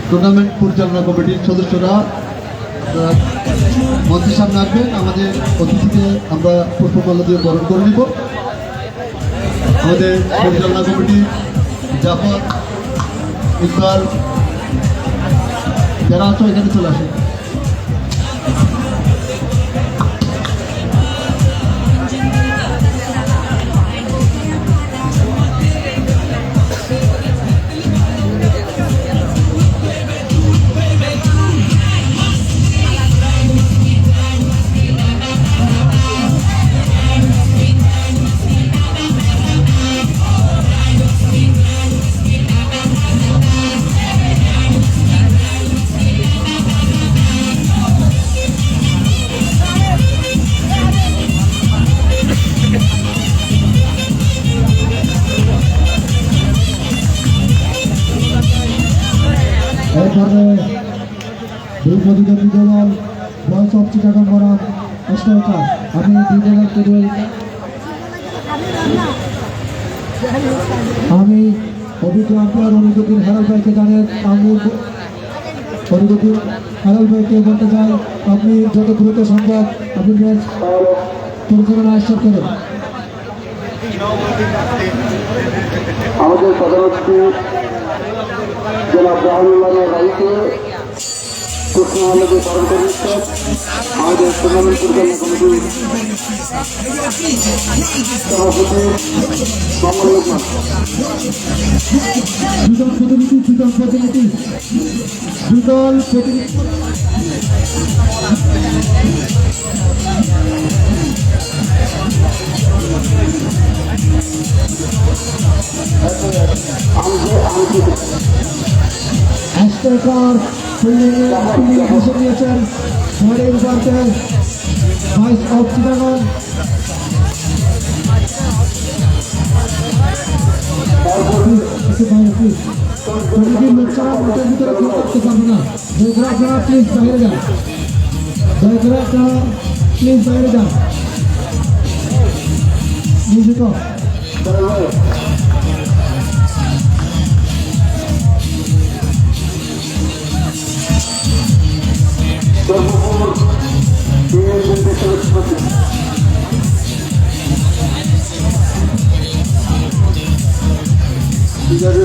Tournament পরিচালনা কমিটির সদস্যরা মঞ্চের সামনে আসবেন। আমাদের অতিথিকে আমরা পুষ্পমাল্য দিয়ে বরণ করে নিব। আমাদের পরিচালনা কমিটির জাফর, ইকবাল যারা আছো এখানে চলে আসেন। এরপরে দুই প্রতিদ্বন্দ্বী দল ভয়েস অফ চিটাগং বনাম স্ট্রাইকার। আমি দুই দলকে আমি অভিজ্ঞ আম্পায়ার অনুগতির হেরাল ভাইকে জানেন। আমি অনুগতির হেরাল ভাইকে বলতে চাই, আপনি যত দ্রুত সম্ভব আপনি ম্যাচ পরিচালনা স্টার্ট করেন। আমাদের প্রধানমন্ত্রী জনাব জাহানুল্লাহ রায়কে পুষ্পমাল্য দিয়ে বরণ করে নিচ্ছে আমাদের টুর্নামেন্ট পরিচালনা কমিটির সভাপতি মোহাম্মদ লোকমান। দুদল প্রতিনিধি স্ট্রাইকার ফিল্ডিংয়ে বসে নিয়েছেন ঘরের প্রান্তে ভয়েস অফ চিটাগং। ভিতরে করতে পারবো না, দয়া প্লিজ বাইরে যান, প্লিজ বাইরে যান। নিশ্চিত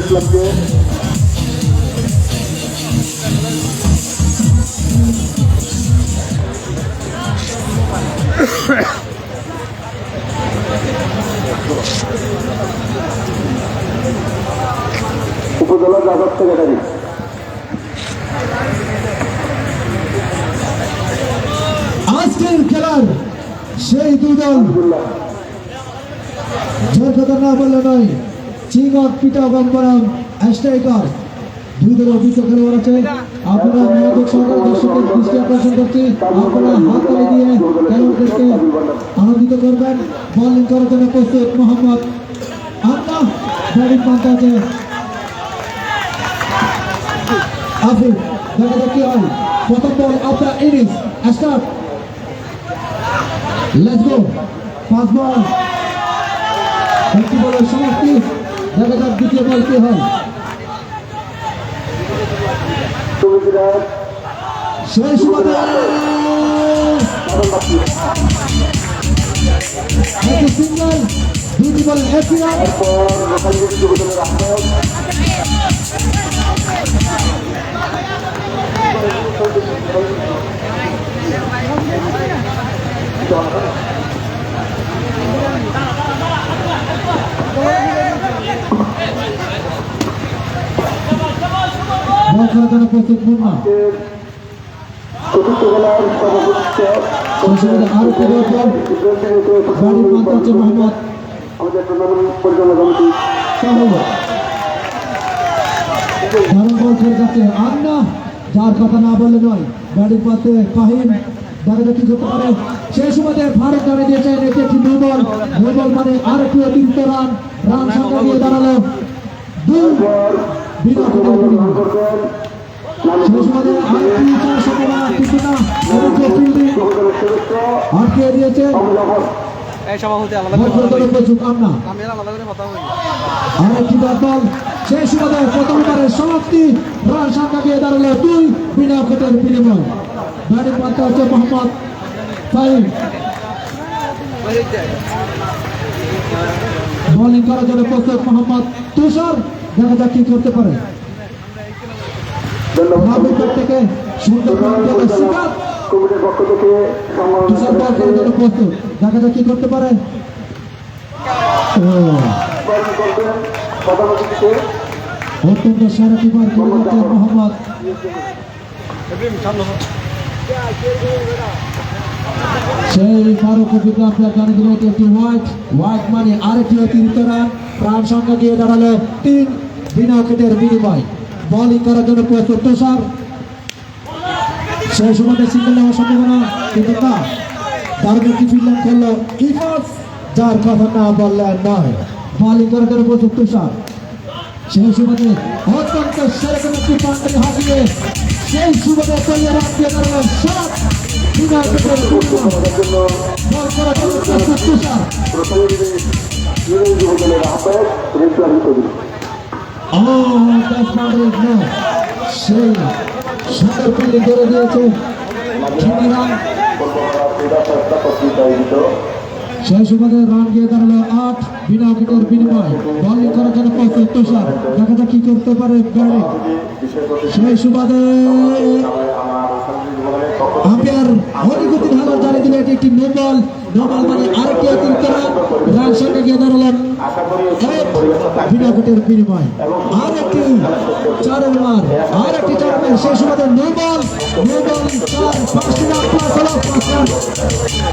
ইসলামকে উপজেলা জাগত সেক্রেটারি। আজকের খেলার সেই দুই দল যার কথা না বললে নয়, চিটাগং চিটাগং বনাম স্ট্রাইকার। দুই দলের অভিজ্ঞ খেলোয়াড় আছে। আপনারা মনোযোগ সহকারে দর্শকের দৃষ্টি আকর্ষণ করছি। আপনারা হাত তালি দিয়ে খেলোয়াড়দেরকে আনন্দিত করবেন। বোলিং করার জন্য প্রস্তুত মোহাম্মদ আন্না, ব্যাটিং প্রান্তে আছে আফিফ। দেখা যাক কি হয়। প্রথম ball of the innings start. Let's go. First ball, একটি বলের সমাপ্তি। দেখা যাক দ্বিতীয় বল কি হয়। শেষ ওভারে একটি সিঙ্গেল, দুটি বল একটি রান। বল খেলার জন্য প্রস্তুত মুন্না। চতুর্থ খেলার আরো বল বাড়ির প্রান্ত হচ্ছে মোহাম্মদ আমাদের টুর্নামেন্ট পরিচালনা কমিটি ধারণ বল খেলে যাচ্ছে আন্না, যার কথা না বললে নয়। ব্যাটিং পাতে ফাহিম, দেখা যাক কি করতে পারে। সেই সময় ভারত জানিয়ে দিয়েছেন এটি একটি নো বল মানে আর একটি অতিরিক্ত রান সংখ্যা দিয়ে দাঁড়ালো 2 বিনা সেই সময় আরেকটি সম্ভাবনা কিন্তু না ফিল্ডিং আটকে দিয়েছে এই সভাপতি আলাদা আরেকটি দল সেই সুবাদে প্রথমবারের সমাপ্তি রান সংখ্যা দিয়ে দাঁড়ালো 2 বিনা উইকেটের বিনিময়। ব্যাটিং করতে হচ্ছে মোহাম্মদ ফাহিম, বোলিং করার জন্য প্রস্তুত মোহাম্মদ তুষার। দেখা যাক কি করতে পারে। উইকেট থেকে সুন্দর শিকার কমিটির পক্ষ থেকে তুষার বল করার জন্য প্রস্তুত। দেখা যাক কি করতে পারে। অত্যন্ত সেরা কিপার মোহাম্মদ সেই 12 কোটি প্লেয়ার জানিয়ে দিল এটি একটি হোয়াইট মানে আরেকটি অতিরিক্ত রান। রান সংখ্যা গিয়ে দাঁড়ালো 3 বিনা উইকেটের বিনিময়। বোলিং করার জন্য প্রস্তুত তুষার। সেই সময় সিঙ্গেল নেওয়ার সম্ভাবনা, কিন্তু না, দারুণ একটি ফিল্ডিং করলো ইফাস, যার কথা না বললে নয়। বোলিং করার জন্য প্রস্তুত তুষার। সেই সুবাদে অত্যন্ত সেরকম একটি পান্ডাকে হারিয়ে সেই সুবাদে তৈরি রান দিয়ে দাঁড়ালো 7 বিনা উইকেটের বিনিময়। বল করার জন্য প্রস্তুত তুষার। সেই সুন্দর ফিল্ডিং করে দিয়েছে সেই সুবাদে রান গিয়ে দাঁড়ালো 8 বিনা উইকেটের বিনিময়। বোলিং করার জন্য প্রস্তুত তুষার। দেখা যাক কি করতে পারে ব্যাটিং। সেই সুবাদে আম্পায়ার অনিকুতির হাজার জানিয়ে দিলে এটি একটি নো বল মানে আরেকটি অতিরিক্ত রান। রান সংখ্যা গিয়ে দাঁড়ালো 1 বিনা উইকেটের বিনিময়। আরেকটি 4 মার, আরেকটি 4 মার। সেই সুবাদে নো বল 4 5টি রান প্লাস হলো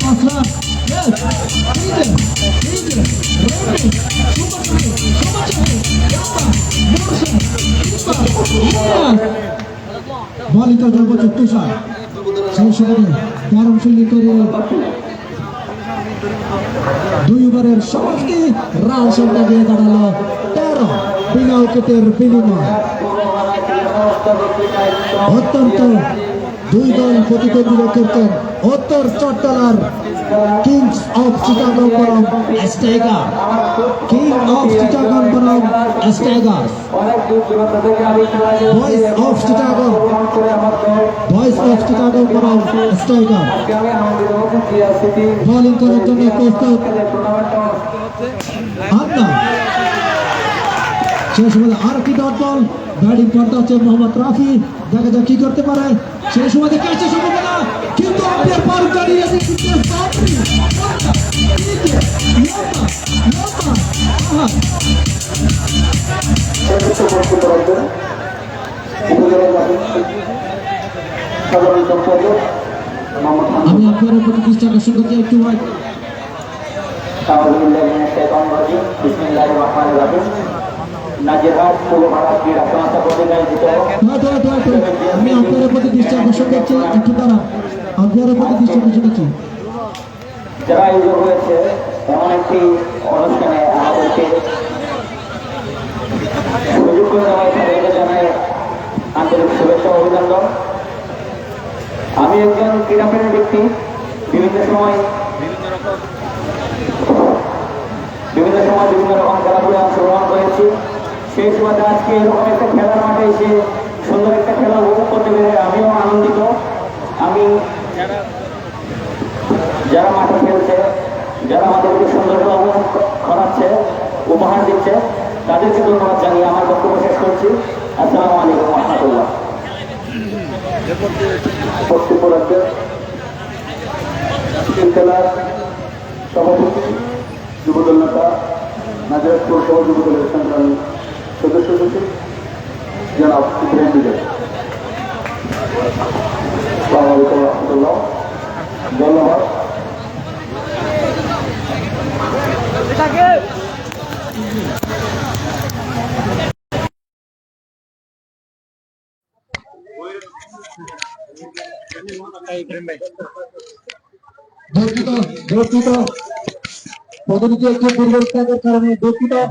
5 রান। বোলিং করার জন্য প্রস্তুত তুষার। সেই সুবাদে দারুণ ফিল্ডিং করে 2 ওভারের সমাপ্তি। রান সংখ্যা গিয়ে দাঁড়ালো 13 বিনা উইকেটের বিনিময়। অত্যন্ত 2 দল প্রতিদ্বন্দ্বিতা করতেন উত্তর চট্টলার কিংস অফ চিটাগং বনাম স্টাইগার, কিং অফ চিটাগং বনাম স্টাইগার, বয়েজ অফ চিটাগং বনাম স্টাইগার। বোলিং করার জন্য প্রস্তুত আন্না। সেই সময় আর কি ডট বল। ব্যাটিং করতে হচ্ছে মোহাম্মদ রাফি। দেখা যাক কি করতে পারে। সেই সময় ক্যাচের সম্ভাবনা, কিন্তু আম্পায়ার পার জানিয়ে আমি আম্পায়ারের প্রতি দৃষ্টি আকর্ষণ করতে একটু আমি আম্পায়ারের প্রতি দৃষ্টি আকর্ষণ করছি একটু দ্বারা আম্পায়ারের প্রতি দৃষ্টি আকর্ষণ করছি। যারা আয়োজন হয়েছে এমন একটি অনুষ্ঠানে আমাদেরকে সুযোগ করে দেওয়া হয়েছে, তাদেরকে জানাই আন্তরিক শুভেচ্ছা ও অভিনন্দন। আমি একজন ক্রীড়াপ্রেমী ব্যক্তি, বিভিন্ন সময় বিভিন্ন রকম খেলাধুলায় অংশগ্রহণ করেছি। সেই সময় আজকে এরকম একটা খেলার মাঠে এসে সুন্দর একটা খেলা উপভোগ করতে পেরে আমিও আনন্দিত। আমি যারা মাঠে খেলছে, যারা আমাদেরকে সুন্দরভাবে উপভোগ করাচ্ছে, উপহার দিচ্ছে, তাদেরকে ধন্যবাদ জানিয়ে আমার বক্তব্য শেষ করছি। আসসালামু আলাইকুম ওয়া রাহমাতুল্লাহ। বক্তব্য রাখবেন খেলার সভাপতি, যুবদল নেতা, নাজিরহাট পৌরসভা যুবদলের সেন্ট্রাল সদস্য সচিব জনাব ইব্রাহিম বিজয়। আসসালামু আলাইকুম ওয়া রাহমাতুল্লাহ। ধন্যবাদ।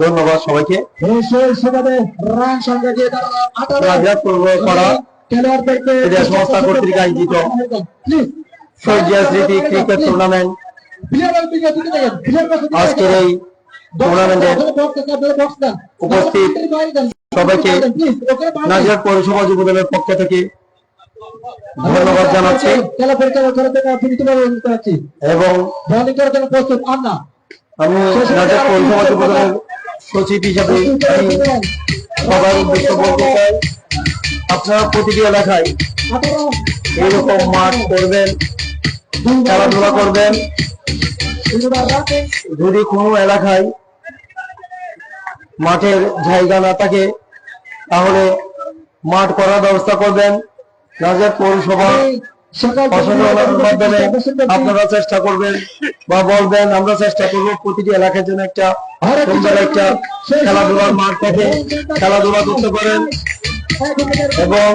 ধন্যবাদ সবাইকে। রান সংখ্যা দিয়ে সংস্থা কর্তৃক আয়োজিত শহীদ জিয়া স্মৃতি ক্রিকেট টুর্নামেন্ট আজকের এই টুর্নামেন্টে উপস্থিত সবাইকে নাজিরহাট পৌরসভা যুব দলের পক্ষ থেকে ধন্যবাদ জানাচ্ছি এবং আমি নাজিরহাট পৌরসভা যুব দলের সচিব হিসাবে সবার উদ্দেশ্য বলতে চাই, আপনারা প্রতিটি এলাকায় এইরকম মাঠ করবেন, খেলাধুলা করবেন। যদি কোনো এলাকায় মাঠের জায়গা না থাকে তাহলে মাঠ করার ব্যবস্থা করবেন। নাজিরহাট পৌরসভা প্রশাসনের মাধ্যমে আপনারা চেষ্টা করবেন বা বলবেন, আমরা চেষ্টা করব প্রতিটি এলাকার জন্য একটা সুন্দর একটা খেলাধুলার মাঠ থাকে, খেলাধুলা করতে পারেন। এবং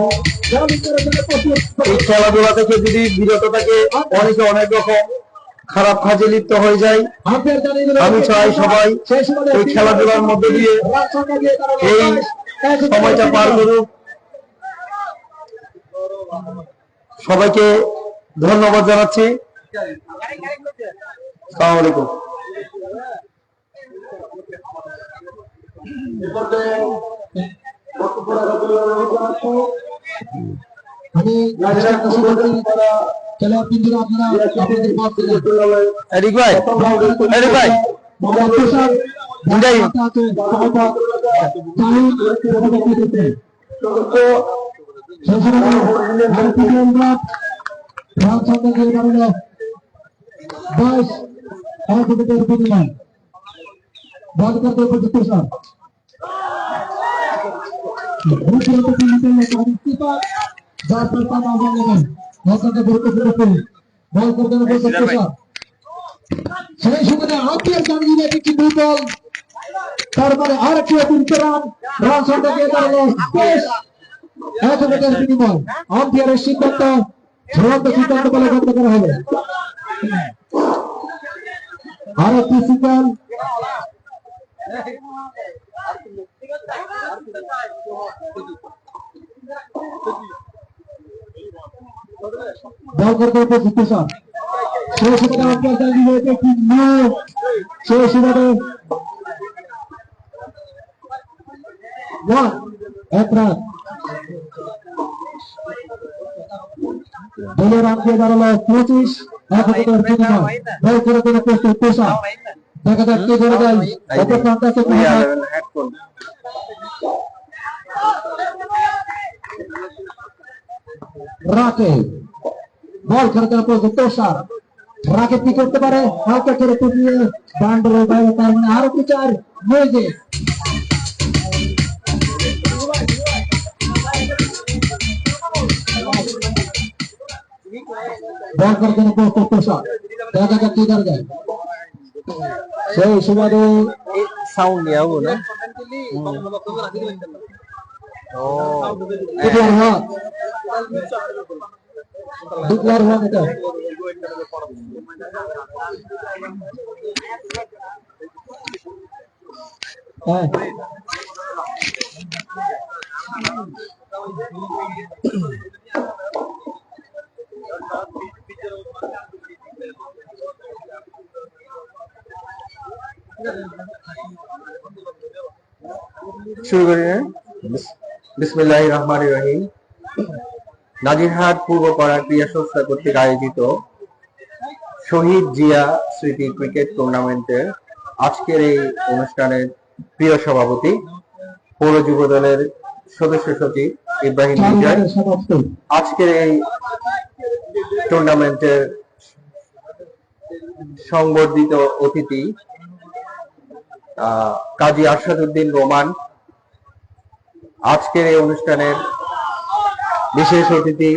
এই খেলাধুলা থেকে যদি বিরত থাকে, অনেকে অনেক রকম খারাপ কাজে লিপ্ত হয়ে যায়। আমি চাই সবাই এই খেলাধুলার মধ্যে দিয়ে এই সময়টা পার করুক। সবাইকে ধন্যবাদ জানাচ্ছি। আসসালামু আলাইকুম। আমি খেলা পিঞ্জরা আপনারা আপনাদের পথ দিলেন। এরিক ভাই, এরিক ভাই বুঝাই बंद कर दो प्रदीप सर बॉल कर देना प्रदीप सर সেই সময় আম্পায়ার জানিয়ে দিয়েছে কি বল, তারপরে আরেকটি অতিরিক্ত রান সংখ্যা দিয়ে দাঁড়ালো বেশ 1 উইকেটের বিনিময়। আম্পায়ারের সিদ্ধান্ত চূড়ান্ত সিদ্ধান্ত বলে গণ্য করা হবে। আরেকটি সিঙ্গেল বল করতে প্রদীপ সর সেই সময় আম্পায়ার জানিয়ে দিয়েছে কি নো, সেই সময় এক রান দলের রান দিয়ে দাঁড়ালো 25 1 উইকেটের বিনিময়। বল করে দেন প্রস্তুত পেশা, দেখা যাক কে করে দেয়। অপর প্রান্তে আছে রাকে, বল করে দেন প্রস্তুত পেশা, রাকে কি করতে পারে, হালকা করে তুলিয়ে বান্ডারের বাইরে, তার মানে আরো কি চার হয়েছে। বল করে দেন প্রস্তুত পেশা, দেখা যাক কি করে দেয়। সেই সুবাদে সাউন্ড নিয়ে হবো না। ডিক্লার হওয়া এটা হ্যাঁ শুরু করি। বিসমিল্লাহির রহমানির রহিম। নাজিরহাট পূর্বপাড়া ক্রীড়া সংস্থা কর্তৃক আয়োজিত শহীদ জিয়া স্মৃতি ক্রিকেট টুর্নামেন্টের আজকের এই অনুষ্ঠানের প্রিয় সভাপতি পৌর যুব দলের সদস্য সচিব ইব্রাহিম বিজয়, আজকের এই টুর্নামেন্টের সংবর্ধিত অতিথি কাজী আরশাদউদ্দিন রোমান, আজকের এই অনুষ্ঠানের বিশেষ অতিথি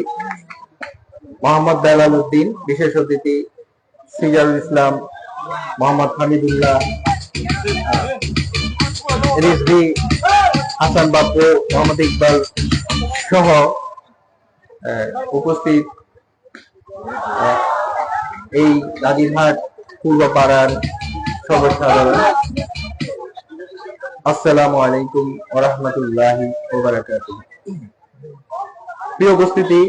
মোহাম্মদ বেলাল উদ্দিন, বিশেষ অতিথি সিজারুল ইসলাম, মোহাম্মদ হামিদুল্লাহ, রিজভি, হাসান বাপ্পু, মোহাম্মদ ইকবাল সহ উপস্থিত এই নাজিরহাট পূর্বপাড়ার সর্বসাধারণ, আসসালামু আলাইকুম ওয়া রাহমাতুল্লাহি ওয়া বারাকাতুহু। প্রিয় উপস্থিতি,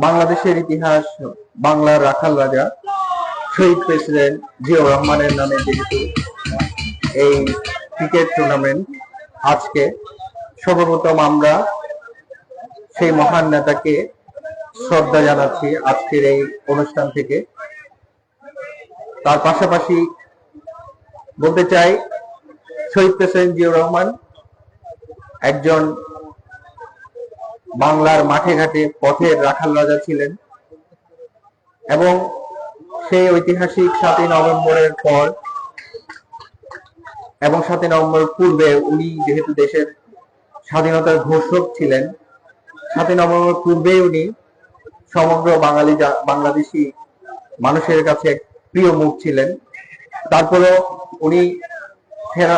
বাংলাদেশের ইতিহাস, বাংলার রাখাল রাজা শহীদ প্রেসিডেন্ট জিয়াউর রহমানের নামে যেহেতু এই ক্রিকেট টুর্নামেন্ট, আজকে সর্বপ্রথম আমরা সেই মহান নেতাকে শ্রদ্ধা জানাচ্ছি আজকের এই অনুষ্ঠান থেকে। তার পাশাপাশি বলতে চাই, শহীদ প্রেসিডেন্ট জিয়াউর রহমান একজন বাংলার মাঠে ঘাটে পথের রাখাল রাজা ছিলেন এবং সেই ঐতিহাসিক 7ই নভেম্বরের পর এবং 7ই নভেম্বর পূর্বে উনি যেহেতু দেশের স্বাধীনতার ঘোষক ছিলেন, 7ই নভেম্বর পূর্বে উনি সমগ্র বাংলাদেশি মানুষের কাছে এক প্রিয় মুখ ছিলেন। তারপরেও উনি সেনা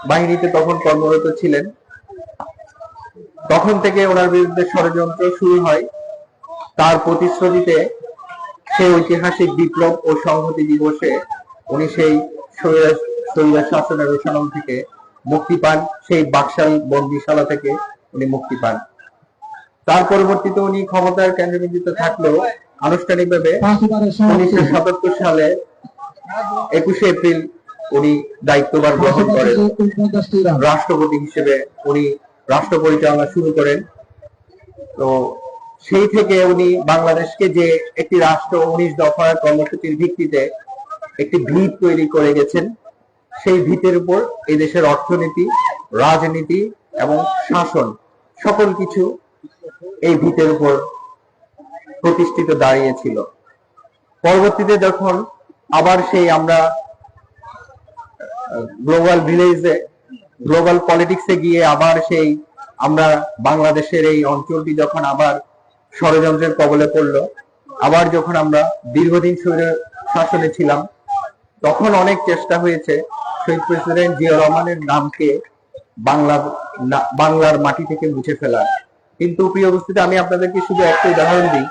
বাহিনীতে তখন কর্মরত ছিলেন। তখন থেকে ওনার বিরুদ্ধে ষড়যন্ত্র শুরু হয়। তার প্রতিশ্রুতিতে সেই ঐতিহাসিক বিপ্লব ও সংহতি দিবসে উনি সেই স্বৈরাচার শাসনের রোষানল থেকে মুক্তি পান, সেই বাকশাল বন্দিশালা থেকে উনি মুক্তি পান। তার পরবর্তীতে উনি ক্ষমতার কেন্দ্রবিন্দুতে থাকলেও আনুষ্ঠানিকভাবে 1977 সালে 21শে এপ্রিল উনি দায়িত্বভার গ্রহণ করেন। রাষ্ট্রপতি হিসেবে উনি রাষ্ট্র পরিচালনা শুরু করেন। তো সেই থেকে উনি বাংলাদেশকে যে একটি রাষ্ট্র 19 দফার কর্মসূচির ভিত্তিতে একটি ভিত তৈরি করে গেছেন, সেই ভিতের উপর এই দেশের অর্থনীতি, রাজনীতি এবং শাসন সকল কিছু এই ভিতের উপর প্রতিষ্ঠিত দাঁড়িয়েছিল। পরবর্তীতে যখন আবার সেই আমরা গ্লোবাল ভিলেজে, গ্লোবাল পলিটিক্সে গিয়ে আবার সেই আমরা বাংলাদেশের এই অঞ্চলটি যখন আবার ষড়যন্ত্রের কবলে পড়লো, আবার যখন আমরা দীর্ঘদিন শাসনে ছিলাম, তখন অনেক চেষ্টা হয়েছে শহীদ প্রেসিডেন্ট জিয়াউর রহমানের নামকে বাংলার মাটি থেকে মুছে ফেলার। কিন্তু প্রিয় উপস্থিতি, আমি আপনাদেরকে শুধু একটা উদাহরণ দিই।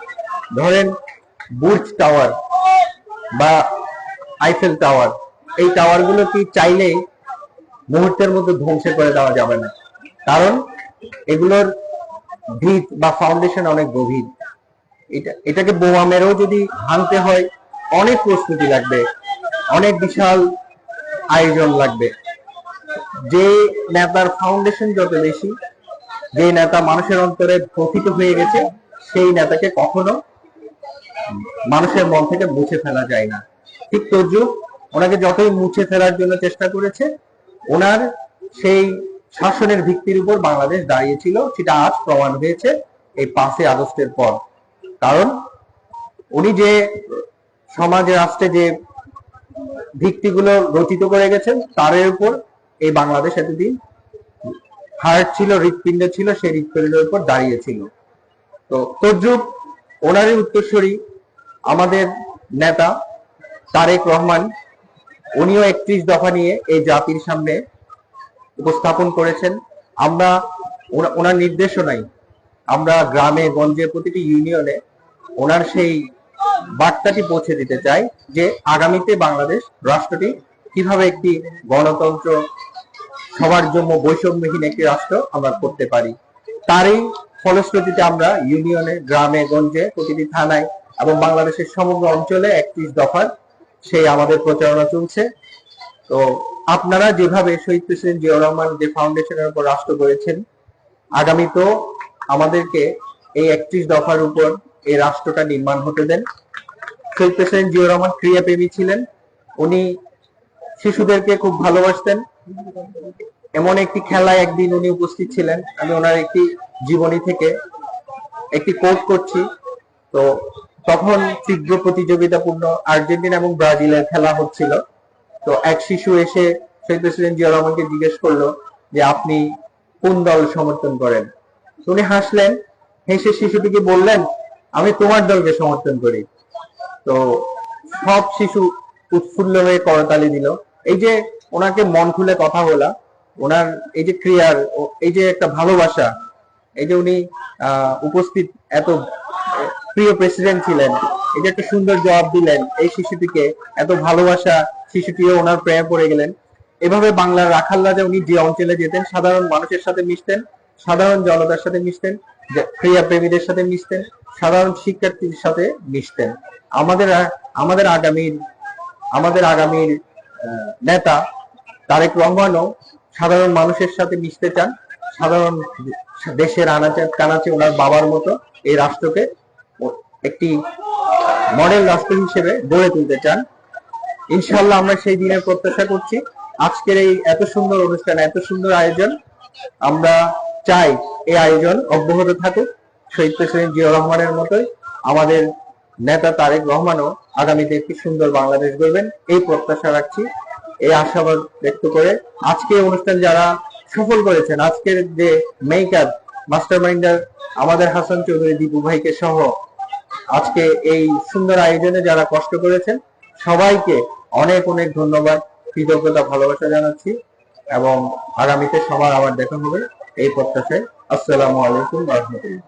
ধরেন বুর্জ টাওয়ার বা আইফেল টাওয়ার, এই টাওয়ার গুলো কি চাইলেই মুহূর্তের মধ্যে ধ্বংস করে দেওয়া যাবে না, কারণ এগুলোর ভিত বা ফাউন্ডেশন অনেক গভীর। এটাকে বোমা মেরেও যদি ভাঙতে হয় অনেক প্রস্তুতি লাগবে, অনেক বিশাল আয়োজন লাগবে। যে নেতার ফাউন্ডেশন যত বেশি, যে নেতা মানুষের অন্তরে প্রথিত হয়ে গেছে, সেই নেতাকে কখনো মানুষের মন থেকে মুছে ফেলা যায় না। ঠিক তদ্রুপ ওনাকে যতই মুছে ফেলার জন্য চেষ্টা করেছে, ওনার সেই শাসনের ভিত্তির উপর বাংলাদেশ দাঁড়িয়েছিল, সেটা আজ প্রমাণ হয়েছে এই 5ই আগস্টের পর। কারণ উনি যে সমাজ রাষ্ট্রে যে ভিত্তিগুলো রচিত করে গেছেন, তার উপর এই বাংলাদেশ এতদিন হার্ট ছিল, হৃৎপিণ্ড ছিল, সেই হৃৎপিণ্ডের উপর দাঁড়িয়েছিল। তো তদ্রুপ ওনারই উত্তরসূরি আমাদের নেতা তারেক রহমান, উনিও 31 দফা নিয়ে এই জাতির সামনে উপস্থাপন করেছেন। আমরা ওনার নির্দেশনায় আমরা গ্রামে গঞ্জে প্রতিটি ইউনিয়নে ওনার সেই বার্তাটি পৌঁছে দিতে চাই যে আগামীতে বাংলাদেশ রাষ্ট্রটি কিভাবে একটি গণতন্ত্র, সবার জন্য বৈষম্যহীন একটি রাষ্ট্র আমরা করতে পারি। তারই ফলশ্রুতিতে আমরা ইউনিয়নে, গ্রামে গঞ্জে, প্রতিটি থানায় এবং বাংলাদেশের সমগ্র অঞ্চলে 31 দফার সেই আমাদের প্রচারণা চলছে। তো আপনারা যেভাবে শহীদ প্রেসিডেন্ট জিয়াউর রহমান যে ফাউন্ডেশনের উপর রাষ্ট্র করেছেন, আগামী তো আমাদেরকে এই 31 দফার উপর এই রাষ্ট্রটা নির্মাণ হতে দেন। শহীদ প্রেসিডেন্ট জিয়াউর রহমান ক্রীড়াপ্রেমী ছিলেন, উনি শিশুদেরকে খুব ভালোবাসতেন। এমন একটি খেলায় একদিন উনি উপস্থিত ছিলেন, আমি ওনার একটি জীবনী থেকে একটি কোট করছি। তো তখন তীব্র প্রতিযোগিতাপূর্ণ আর্জেন্টিনা এবং ব্রাজিলের খেলা হচ্ছিল। তো এক শিশু এসে শহীদ প্রেসিডেন্ট জিয়াউর রহমানকে জিজ্ঞেস করলো যে আপনি কোন দল সমর্থন করেন। উনি হাসলেন, হেসে শিশুটিকে বললেন আমি তোমার দলকে সমর্থন করি। তো সব শিশু উৎফুল্ল হয়ে করতালি দিল। এই যে ওনাকে মন খুলে কথা বলা, ওনার এই যে ক্রিয়ার, এই যে একটা ভালোবাসা, এই যে উনি উপস্থিত এত প্রিয় প্রেসিডেন্ট ছিলেন, এই যে একটা সুন্দর জবাব দিলেন এই শিশুটিকে, এত ভালোবাসা, শিশুটিও ওনার প্রেমে পড়ে গেলেন। এভাবে বাংলার রাখাল রাজা উনি যে অঞ্চলে যেতেন সাধারণ মানুষের সাথে মিশতেন, সাধারণ জনতার সাথে মিশতেন, ক্রীড়া প্রেমীদের সাথে মিশতেন, সাধারণ শিক্ষার্থীর সাথে মিশতেন। আমাদের আগামীর নেতা তারেক রহমানও সাধারণ মানুষের সাথে মিশতে চান, সাধারণ দেশের আনাচে কানাচে ওনার বাবার মতো এই রাষ্ট্রকে একটি মডেল রাষ্ট্র হিসেবে গড়ে তুলতে চান। ইনশাআল্লাহ আমরা সেই দিনের প্রত্যাশা করছি। আজকের এই এত সুন্দর অনুষ্ঠান, এত সুন্দর আয়োজন, আমরা চাই এই আয়োজন অব্যাহত থাকুক। শহীদ প্রেসিডেন্ট জিয়াউর রহমানের মতোই আমাদের নেতা তারেক রহমানও আগামীতে একটি সুন্দর বাংলাদেশ গড়বেন, এই প্রত্যাশা রাখছি। এই আশাবাদ ব্যক্ত করে আজকে অনুষ্ঠান যারা সফল করেছেন, আজকের যে মেকার মাস্টার মাইন্ডার আমাদের হাসান চৌধুরী দীপু ভাইকে সহ আজকে এই সুন্দর আয়োজনে যারা কষ্ট করেছেন, সবাইকে অনেক অনেক ধন্যবাদ, কৃতজ্ঞতা, ভালোবাসা জানাচ্ছি এবং আগামীতে সবার আবার দেখা হবে এই প্রত্যাশায়। আসসালামু আলাইকুম ওয়া রাহমাতুল্লাহ।